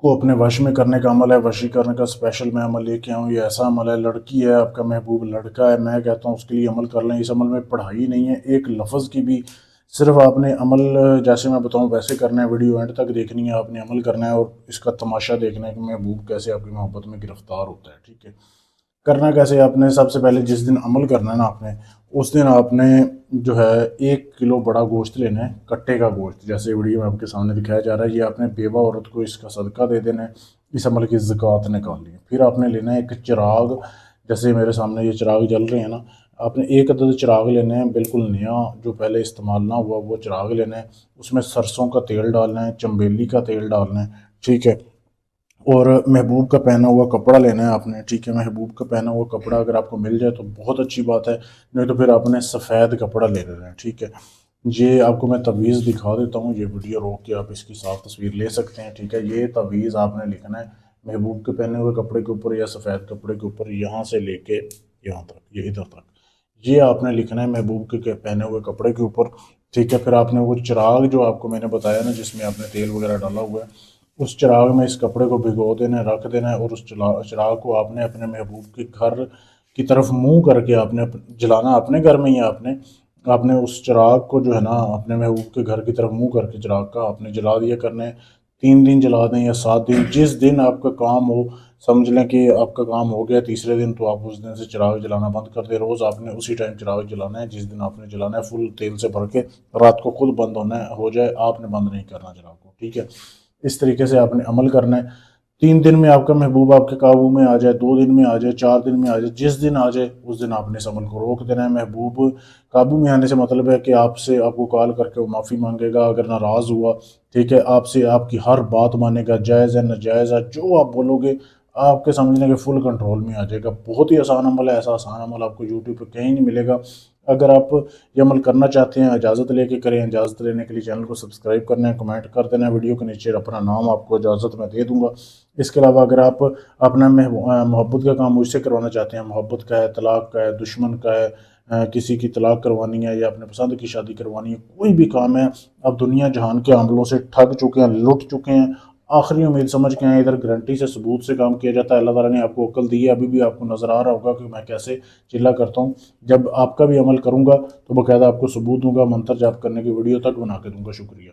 को अपने वश में करने का अमल है, वशीकरण का स्पेशल मैं अमल लेके आऊँ। ये ऐसा अमल है, लड़की है आपका महबूब लड़का है, मैं कहता हूँ उसके लिए अमल कर लें। इस अमल में पढ़ाई नहीं है एक लफ्ज़ की भी, सिर्फ आपने अमल जैसे मैं बताऊँ वैसे करना है। वीडियो एंड तक देखनी है, आपने अमल करना है और इसका तमाशा देखना है कि महबूब कैसे आपकी मोहब्बत में गिरफ्तार होता है। ठीक है, करना कैसे आपने, सबसे पहले जिस दिन अमल करना है ना आपने, उस दिन आपने जो है 1 किलो बड़ा गोश्त लेना है, कट्टे का गोश्त, जैसे वीडियो में आपके सामने दिखाया जा रहा है। ये आपने बेवा औरत को इसका सदका दे देना है, इस अमल की ज़कात निकालनी है। फिर आपने लेना है एक चिराग, जैसे मेरे सामने ये चिराग जल रहे हैं ना, आपने एक अदद चिराग लेना है, बिल्कुल नया जो पहले इस्तेमाल ना हुआ वो चिराग लेना है। उसमें सरसों का तेल डालना है, चंबेली का तेल डालना है। ठीक है, और महबूब का पहना हुआ कपड़ा लेना है आपने। ठीक है, महबूब का पहना हुआ कपड़ा अगर आपको मिल जाए तो बहुत अच्छी बात है, नहीं तो फिर आपने सफ़ेद कपड़ा ले लेना है। ठीक है, ये आपको मैं तवीज़ दिखा देता हूँ, ये वीडियो रोक के आप इसकी साफ तस्वीर ले सकते हैं। ठीक है, ये तवीज़ आपने लिखना है महबूब के पहने हुए कपड़े के ऊपर या सफ़ेद कपड़े के ऊपर, यहाँ से लेके यहाँ तक, ये इधर तक, ये आपने लिखना है महबूब के पहने हुए कपड़े के ऊपर। ठीक है, फिर आपने वो चिराग जो आपको मैंने बताया ना जिसमें आपने तेल वगैरह डाला हुआ है, उस चिराग में इस कपड़े को भिगो देना है, रख देना है, और उस चिराग को आपने अपने महबूब के घर की तरफ मुंह करके आपने जलाना, अपने घर में ही आपने आपने उस चिराग को जो है ना अपने महबूब के घर की तरफ मुंह करके चिराग का आपने जला दिया करना है। 3 दिन जला दें या 7 दिन, जिस दिन आपका काम हो, समझ लें कि आपका काम हो गया तीसरे दिन, तो आप उस दिन से चिराग जलाना बंद कर दें। रोज़ आपने उसी टाइम चिराग जलाना है जिस दिन आपने जलाना है, फुल तेल से भर के, रात को खुद बंद होना है, हो जाए, आपने बंद नहीं करना चिराग को। ठीक है, इस तरीके से आपने अमल करना है। 3 दिन में आपका महबूब आपके काबू में आ जाए, 2 दिन में आ जाए, 4 दिन में आ जाए, जिस दिन आ जाए उस दिन आपने इस अमल को रोक देना है। महबूब काबू में आने से मतलब है कि आपसे आपको कॉल करके वो माफ़ी मांगेगा अगर नाराज़ हुआ। ठीक है, आपसे आपकी हर बात मानेगा, जायज़ है नाजायज़ है जो आप बोलोगे आपके समझने के फुल कंट्रोल में आ जाएगा। बहुत ही आसान अमल है, ऐसा आसान अमल आपको यूट्यूब पे कहीं नहीं मिलेगा। अगर आप ये अमल करना चाहते हैं, इजाज़त लेके करें। इजाज़त लेने के लिए चैनल को सब्सक्राइब करना है, कमेंट कर देना है, वीडियो के नीचे अपना नाम आपको इजाज़त मैं दे दूँगा। इसके अलावा अगर आप अपना मोहब्बत का काम मुझसे करवाना चाहते हैं, मोहब्बत का है, तलाक का है, दुश्मन का है, किसी की तलाक करवानी है या अपने पसंद की शादी करवानी है, कोई भी काम है, आप दुनिया जहान के अमलों से ठग चुके हैं, लुट चुके हैं, आखिरी उम्मीद समझ के आए, इधर गारंटी से सबूत से काम किया जाता है। अल्लाह ताला ने आपको अक्ल दी है, अभी भी आपको नज़र आ रहा होगा कि मैं कैसे चिल्ला करता हूँ। जब आपका भी अमल करूँगा तो बाकायदा आपको सबूत दूंगा, मंत्र जाप करने की वीडियो तक बना के दूंगा। शुक्रिया।